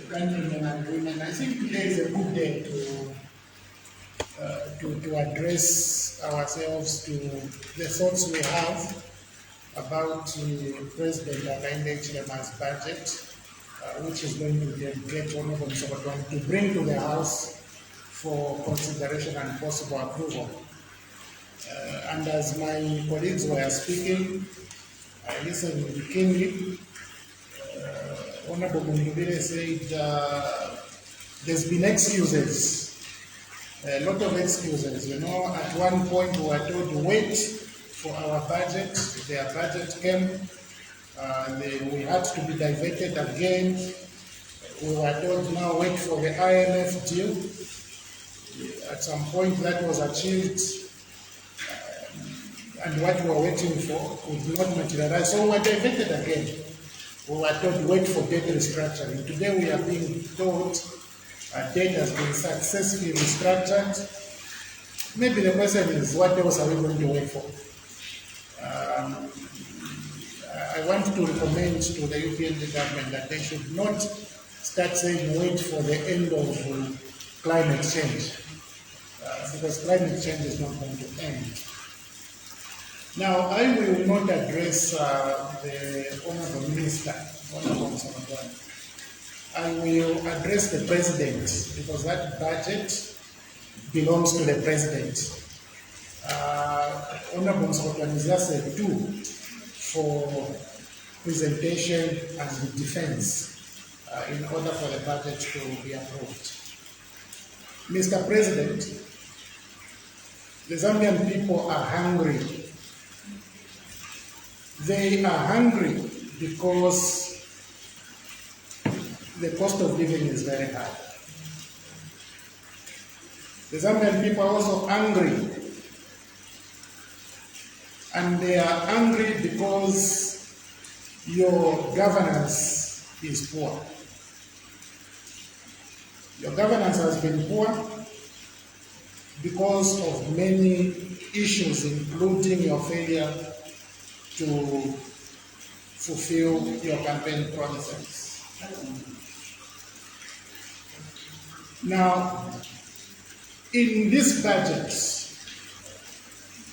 Gentlemen and women, I think today is a good day to address ourselves to the thoughts we have about President Hakainde Hichilema's budget, which is going to dedicate one of them to bring to the House for consideration and possible approval. And as my colleagues were speaking, I listened keenly. Honorable Mundubire said there's been excuses, a lot of excuses. You know, at one point we were told to wait for our budget. Their budget came, we had to be diverted again. We were told now wait for the IMF deal. At some point that was achieved, and what we were waiting for could not materialize. So we were diverted again. We were told wait for debt restructuring. Today we are being told debt has been successfully restructured. Maybe the question is, what else are we going to wait for? I want to recommend to the UPND government that they should not start saying wait for the end of climate change, because climate change is not going to end. Now, I will not address the Honorable Minister, Honorable Msamakwani. I will address the President, because that budget belongs to the President. Honorable Msamakwani is just a tool for presentation and defense in order for the budget to be approved. Mr. President, the Zambian people are hungry. They are hungry because the cost of living is very high. The Zambian people are also angry, and they are angry because your governance is poor. Your governance has been poor because of many issues, including your failure to fulfill your campaign promises. Now, in this budget,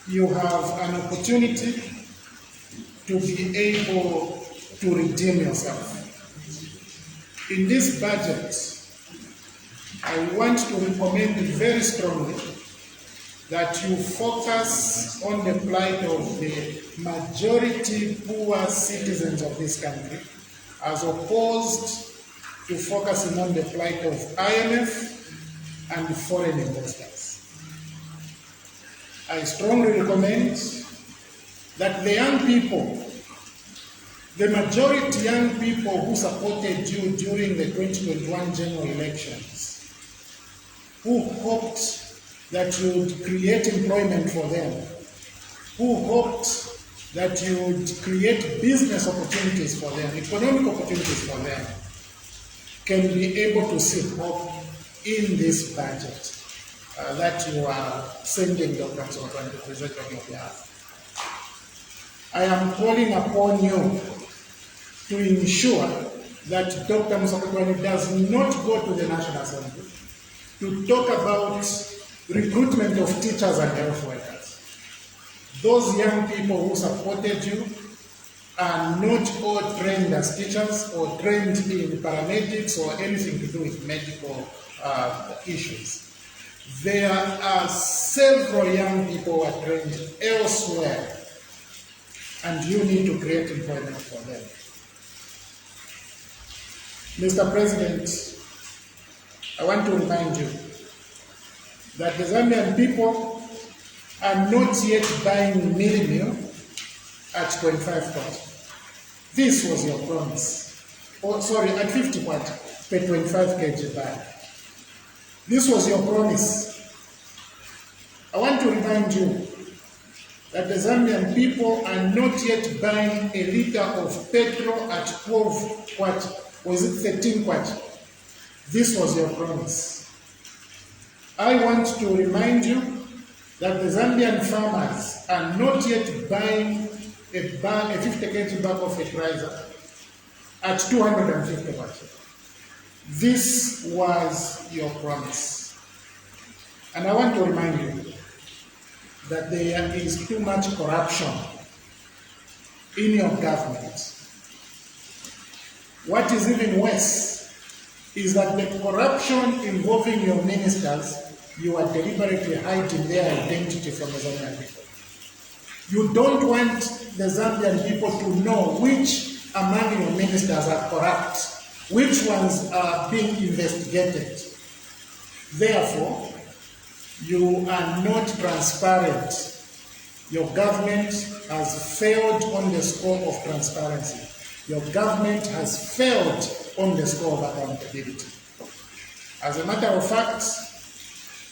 you have an opportunity to be able to redeem yourself. In this budget, I want to recommend very strongly that you focus on the plight of the majority poor citizens of this country, as opposed to focusing on the plight of IMF and foreign investors. I strongly recommend that the young people, the majority young people who supported you during the 2021 general elections, who hoped that you would create employment for them, who hoped that you would create business opportunities for them, economic opportunities for them, can be able to see hope in this budget that you are sending Dr. Msamakwani to present on your behalf. I am calling upon you to ensure that Dr. Msamakwani does not go to the National Assembly to talk about recruitment of teachers and health workers. Those young people who supported you are not all trained as teachers or trained in paramedics or anything to do with medical issues. There are several young people who are trained elsewhere, and you need to create employment for them. Mr. President, I want to remind you that the Zambian people are not yet buying mealie meal at 25 kwacha. This was your promise. Oh, sorry, at 50 kwacha per 25 kg bag. This was your promise. I want to remind you that the Zambian people are not yet buying a liter of petrol at 12 kwacha. Was it 13 kwacha? This was your promise. I want to remind you that the Zambian farmers are not yet buying a 50 kg bag of fertilizer at 250 kwacha. This was your promise. And I want to remind you that there is too much corruption in your government. What is even worse is that the corruption involving your ministers, you are deliberately hiding their identity from the Zambian people. You don't want the Zambian people to know which among your ministers are corrupt. which ones are being investigated. Therefore, you are not transparent. Your government has failed on the score of transparency. Your government has failed on the score of accountability. As a matter of fact,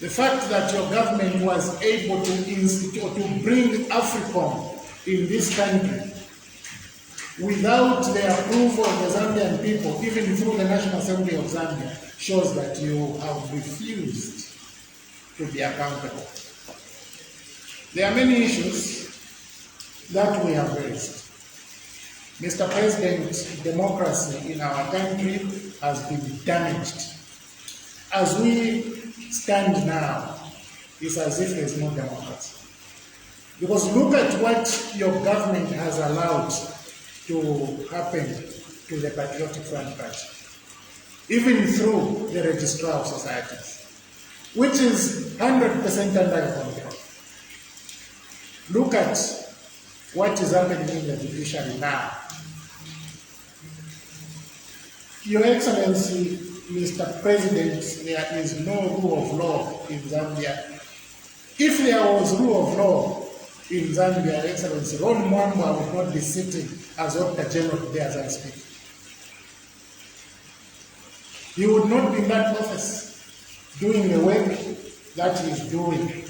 the fact that your government was able to bring AFRICOM in this country without the approval of the Zambian people, even through the National Assembly of Zambia, shows that you have refused to be accountable. There are many issues that we have raised. Mr. President, democracy in our country has been damaged. As we stand now, it's as if there's no democracy. Because look at what your government has allowed to happen to the Patriotic Front Party, even through the Registrar of Societies, which is 100% under your control. Look at what is happening in the judiciary now. Your Excellency, Mr. President, there is no rule of law in Zambia. If there was rule of law in Zambia, Your Excellency, Ron Mwamba would not be sitting as Auditor General today as I speak. He would not be in that office doing the work that he is doing.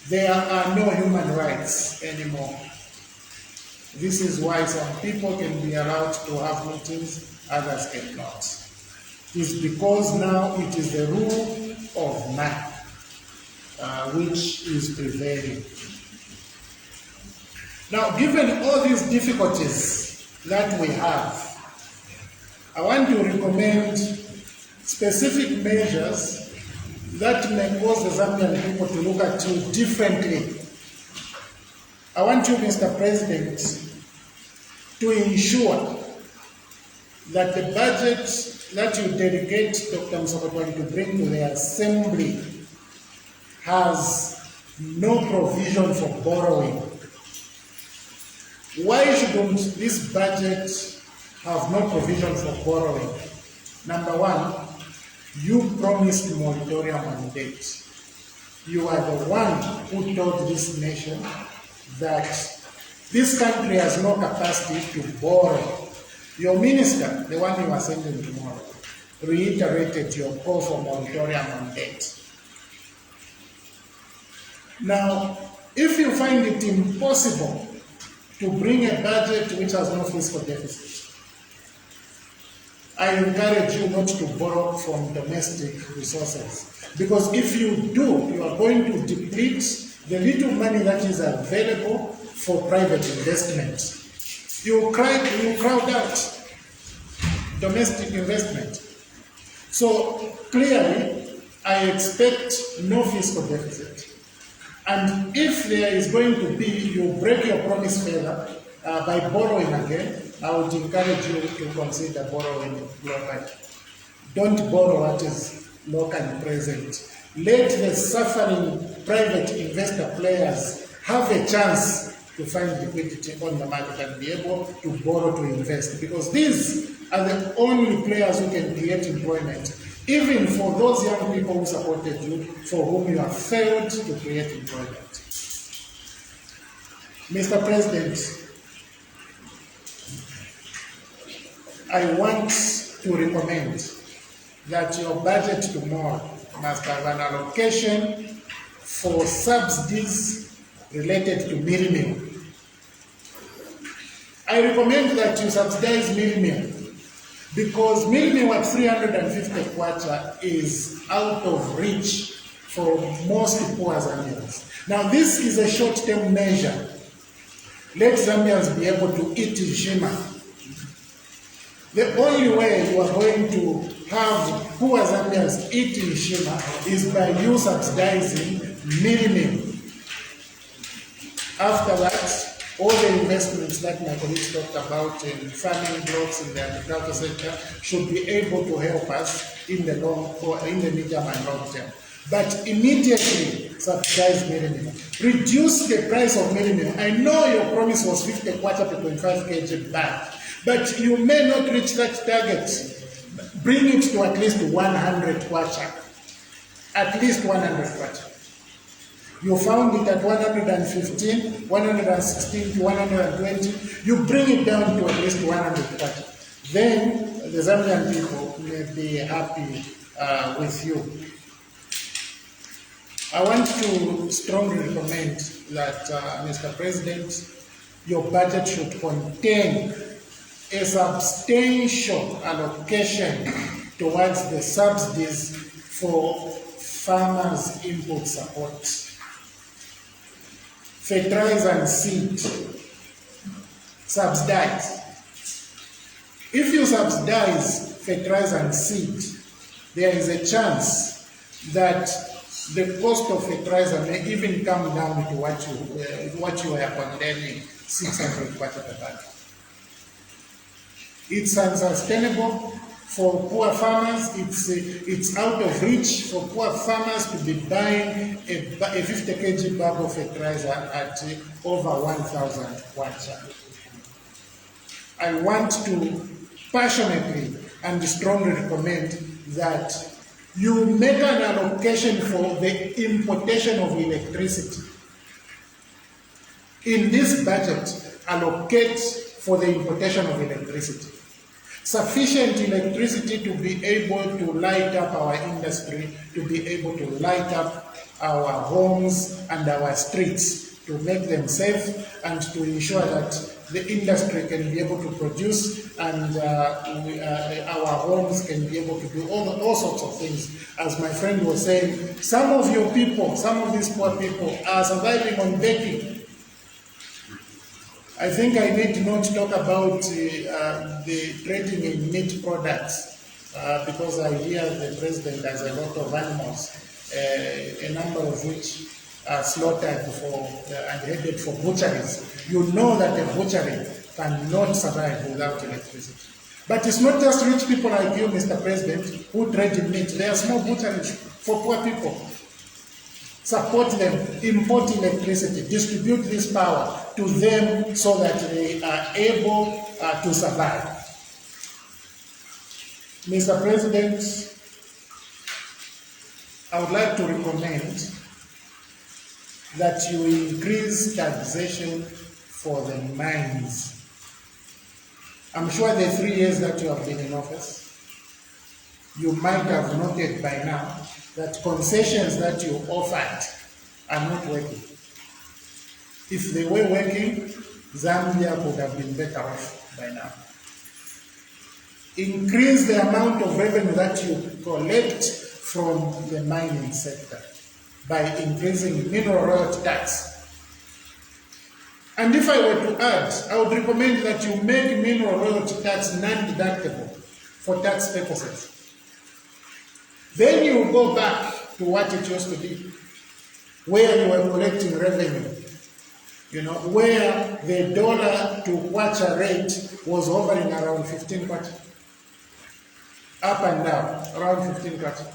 There are no human rights anymore. This is why some people can be allowed to have meetings, others cannot. It is because now it is the rule of man which is prevailing. Now, given all these difficulties that we have, I want to recommend specific measures that may cause the Zambian people to look at you differently. I want you, Mr. President, to ensure that the budget that you dedicate Dr. Msokotwane to bring to the Assembly has no provision for borrowing. Why shouldn't this budget have no provision for borrowing? Number one, you promised moratorium mandate. You are the one who told this nation that this country has no capacity to borrow. Your minister, the one you are sending tomorrow, reiterated your call for moratorium mandate. Now, if you find it impossible to bring a budget which has no fiscal deficit, I encourage you not to borrow from domestic resources. Because if you do, you are going to deplete the little money that is available for private investment. You crowd out domestic investment. So clearly, I expect no fiscal deficit. And if there is going to be, you break your promise further by borrowing again, I would encourage you to consider borrowing globally. Don't borrow what is local present. Let the suffering private investor players have a chance to find liquidity on the market and be able to borrow to invest. Because these are the only players who can create employment, even for those young people who supported you, for whom you have failed to create employment. Mr. President, I want to recommend that your budget tomorrow must have an allocation for subsidies related to meal meal. I recommend that you subsidize meal meal because meal meal at 350 kwacha is out of reach for most poor Zambians. Now this is a short-term measure. Let Zambians be able to eat in Shima. The only way you are going to have poor Zambians eat in Shima is by you subsidizing meal meal. After that, all the investments that my colleagues talked about in farming blocks in the agriculture sector should be able to help us in the medium and long term. But immediately subsidize meal meal. Reduce the price of meal meal. I know your promise was 50 kwacha per 25 kg bag, but you may not reach that target bring it to at least 100 kwacha. At least 100 kwacha. You found it at 115, 116 to 120, you bring it down to at least 100 kwacha. Then the Zambian people may be happy with you. I want to strongly recommend that, Mr. President, your budget should contain a substantial allocation towards the subsidies for farmers' input support. Fertilizer and seed, subsidize. If you subsidize fertilizer and seed, there is a chance that the cost of fertilizer may even come down to what you are condemning, 600 kwacha per bag. It's unsustainable for poor farmers. It's out of reach for poor farmers to be buying a 50 kg bag of fertilizer at over 1,000 kwacha. I want to passionately and strongly recommend that you make an allocation for the importation of electricity. In this budget, allocate for the importation of electricity. Sufficient electricity to be able to light up our industry, to be able to light up our homes and our streets, to make them safe and to ensure that the industry can be able to produce and our homes can be able to do all sorts of things. As my friend was saying, some of your people, some of these poor people are surviving on begging. I think I need not talk about the trading in meat products because I hear the president has a lot of animals, a number of which are slaughtered and headed for butcheries. You know that a butchery cannot survive without electricity. But it's not just rich people like you, Mr. President, who trade in meat. There are small butcheries for poor people. Support them, import electricity, distribute this power to them so that they are able to survive. Mr. President, I would like to recommend that you increase taxation for the mines. I'm sure the 3 years that you have been in office, you might have noted by now that concessions that you offered are not working. If they were working, Zambia would have been better off by now. Increase the amount of revenue that you collect from the mining sector by increasing mineral royalty tax. And if I were to add, I would recommend that you make mineral royalty tax non-deductible for tax purposes. Then you go back to what it used to be, where you were collecting revenue, where the dollar to kwacha rate was hovering around 15 kwacha, up and down, around 15 kwacha.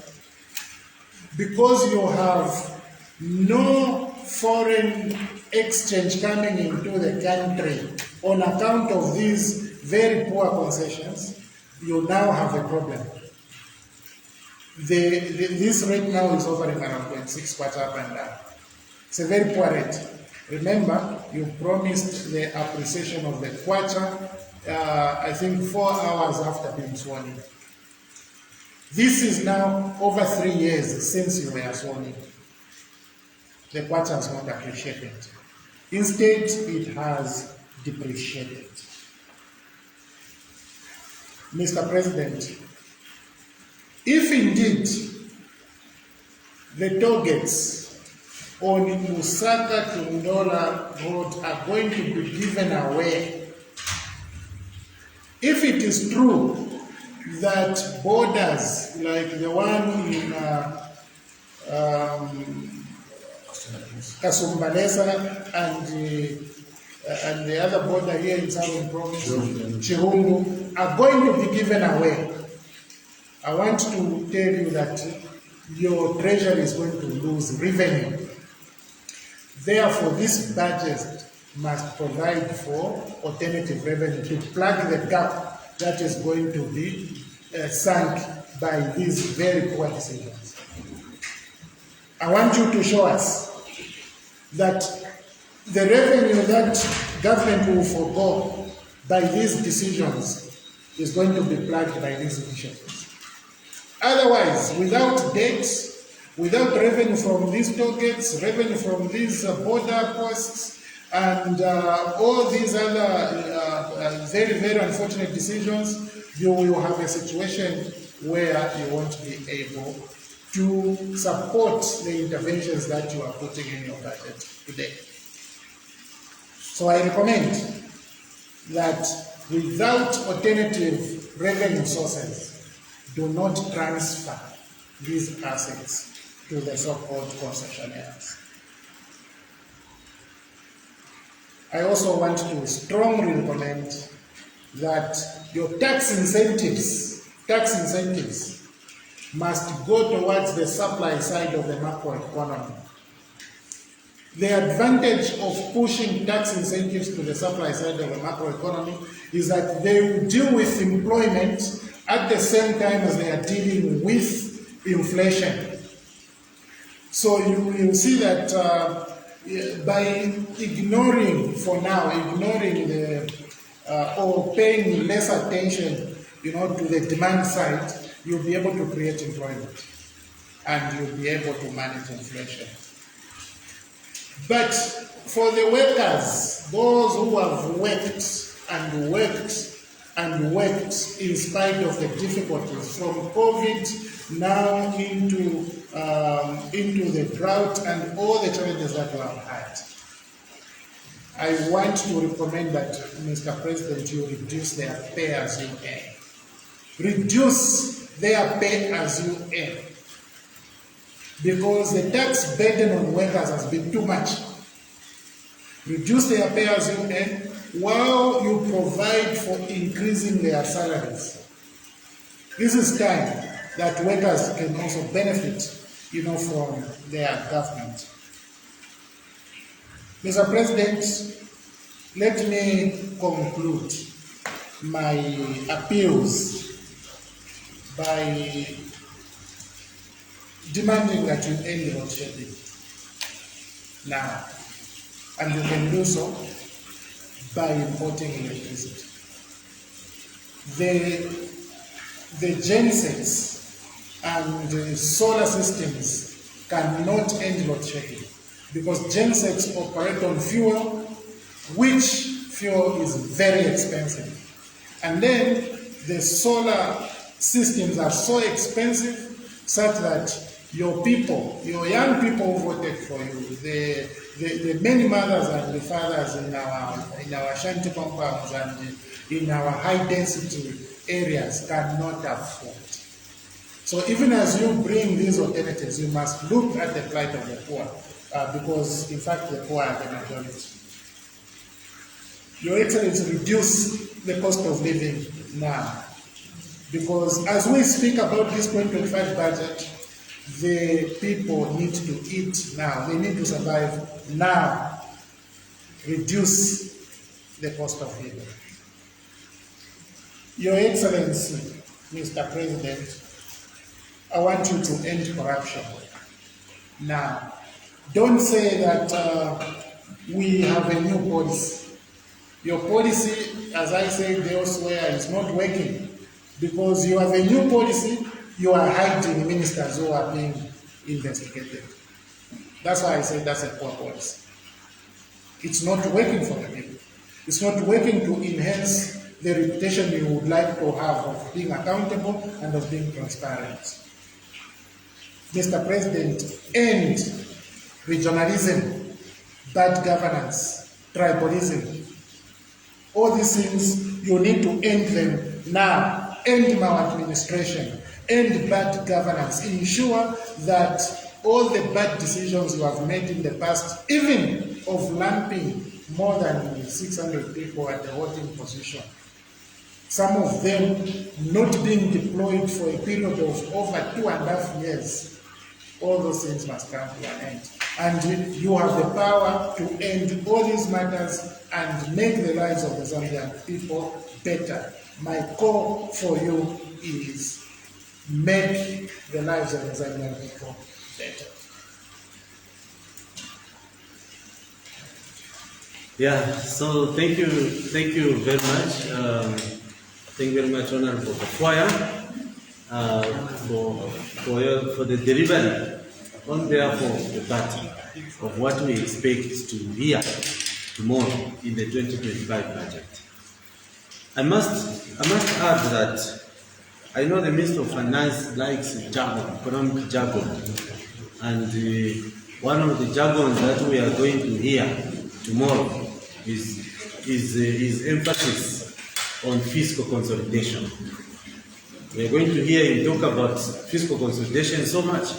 Because you have no foreign exchange coming into the country on account of these very poor concessions, you now have a problem. This rate now is hovering around 26 kwacha up and down. It's a very poor rate. Remember, you promised the appreciation of the kwacha, I think 4 hours after being sworn in. This is now over 3 years since you were sworn in. The kwacha has not appreciated. Instead, it has depreciated. Mr. President, if indeed the toll gates on Lusaka to Ndola Road are going to be given away, if it is true that borders like the one in Kasumbalesa and the other border here in Southern Province, Chirungu, are going to be given away, I want to tell you that your treasury is going to lose revenue. Therefore, this budget must provide for alternative revenue to plug the gap that is going to be sunk by these very poor decisions. I want you to show us that the revenue that government will forego by these decisions is going to be plugged by these initiatives. Otherwise, without debt, without revenue from these toll gates, revenue from these border posts, and all these other very, very unfortunate decisions, you will have a situation where you won't be able to support the interventions that you are putting in your budget today. So I recommend that without alternative revenue sources, do not transfer these assets to the so-called concessionaires. I also want to strongly recommend that your tax incentives must go towards the supply side of the macroeconomy. The advantage of pushing tax incentives to the supply side of the macroeconomy is that they will deal with employment at the same time as they are dealing with inflation. So you will see that by ignoring the or paying less attention, to the demand side, you'll be able to create employment and you'll be able to manage inflation. But for the workers, those who have worked and worked and worked in spite of the difficulties from COVID now into the drought and all the challenges that we have had, I want to recommend that, Mr. President, you reduce their pay as you earn. Reduce their pay as you earn. Because the tax burden on workers has been too much. Reduce their pay as you earn while you provide for increasing their salaries. This is time that workers can also benefit, from their government. Mr. President, let me conclude my appeals by demanding that you end load shedding now, and you can do so by importing electricity. The gensets and the solar systems cannot end load shedding because gensets operate on fuel, which fuel is very expensive. And then the solar systems are so expensive such that your people, your young people who voted for you, the many mothers and the fathers in our shanty compounds and in our high density areas cannot afford. So even as you bring these alternatives, you must look at the plight of the poor, because in fact the poor are the majority. Your Excellency, reduce the cost of living now, because as we speak about this 2025 budget, the people need to eat now. They need to survive now. Reduce the cost of living. Your Excellency, Mr. President, I want you to end corruption now. Don't say that we have a new policy. Your policy, as I said elsewhere, is not working because you have a new policy. You are hiding ministers who are being investigated. That's why I said that's a poor policy. It's not working for the people. It's not working to enhance the reputation you would like to have of being accountable and of being transparent. Mr. President, end regionalism, bad governance, tribalism. All these things, you need to end them now. End maladministration. End bad governance. Ensure that all the bad decisions you have made in the past, even of lumping more than 600 people at the voting position, some of them not being deployed for a period of over 2.5 years, all those things must come to an end. And you have the power to end all these matters and make the lives of the Zambian people better. My call for you is make the lives of the Zambian people better. Yeah, so thank you very much. Thank you very much, Honorable Choir, for the delivery on behalf of the party of what we expect to hear tomorrow in the 2025 budget. I must add that I know the Minister of Finance likes jargon, economic jargon, and one of the jargons that we are going to hear tomorrow is emphasis on fiscal consolidation. We are going to hear him talk about fiscal consolidation so much,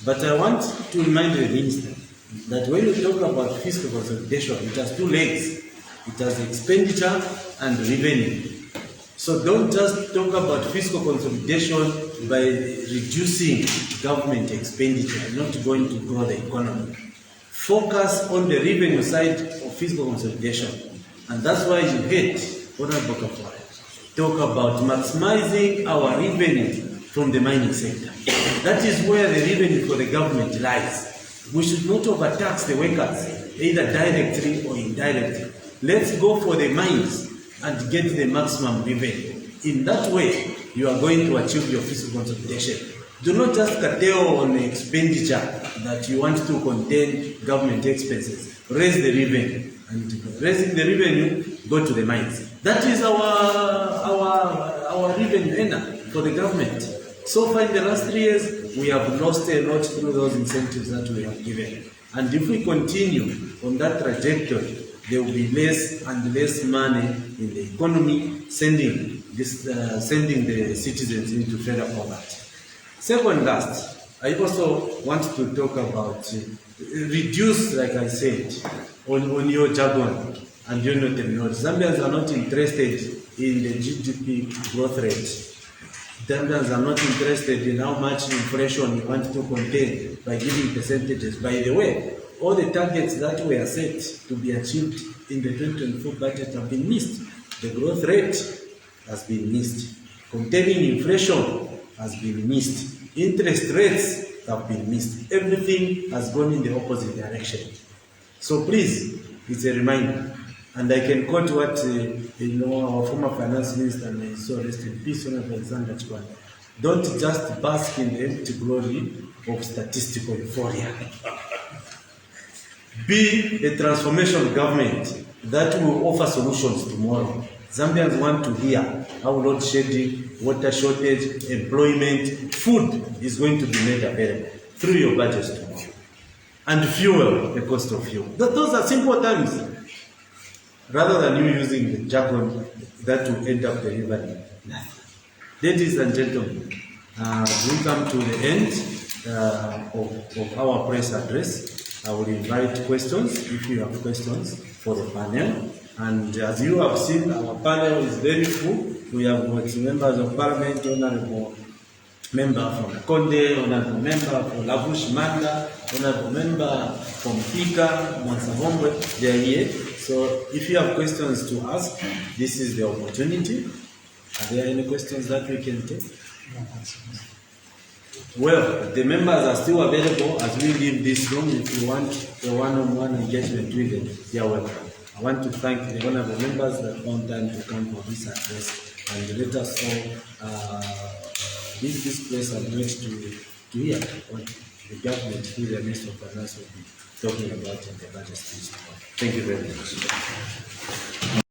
but I want to remind the Minister that when you talk about fiscal consolidation, it has two legs. It has expenditure and revenue. So don't just talk about fiscal consolidation by reducing government expenditure, not going to grow the economy. Focus on the revenue side of fiscal consolidation. And that's why you hate Honorable Kafwaya talk about maximizing our revenue from the mining sector. That is where the revenue for the government lies. We should not overtax the workers, either directly or indirectly. Let's go for the mines and get the maximum revenue. In that way, you are going to achieve your fiscal consolidation. Do not just curtail on expenditure that you want to contain government expenses. Raise the revenue. And raising the revenue, go to the mines. That is our revenue earner for the government. So far in the last 3 years, we have lost a lot through those incentives that we have given. And if we continue on that trajectory, there will be less and less money in the economy, sending the citizens into further poverty. Second last, I also want to talk about reduce, like I said, on your jargon and your terminology. Zambians are not interested in the GDP growth rate. Zambians are not interested in how much inflation you want to contain by giving percentages. By the way, all the targets that were set to be achieved in the 2024 budget have been missed. The growth rate has been missed. Containing inflation has been missed. Interest rates have been missed. Everything has gone in the opposite direction. So please, it's a reminder. And I can quote what our former finance minister, may so rest in peace, Honorable Alexander Chikwane. Don't just bask in the empty glory of statistical euphoria. Be a transformation government that will offer solutions tomorrow. Zambians want to hear how load shedding, water shortage, employment, food is going to be made available through your budgets tomorrow. And fuel, the cost of fuel. Those are simple terms. Rather than you using the jargon that will end up delivering nothing. Ladies and gentlemen, we come to the end of our press address. I will invite questions, if you have questions, for the panel. And as you have seen, our panel is very full. We have got members of parliament, honorable member from Konde, honorable member from Lavush Manda, honorable member from Pika, Mansavombwe, they are here. So if you have questions to ask, this is the opportunity. Are there any questions that we can take? Well, the members are still available as we leave this room. If you want a one-on-one engagement with them, they are welcome. I want to thank the honorable members that found time to come for this address, and let us all leave this place and wait to hear what the government through the Minister of Finance will be talking about in the budget speech. Thank you very much.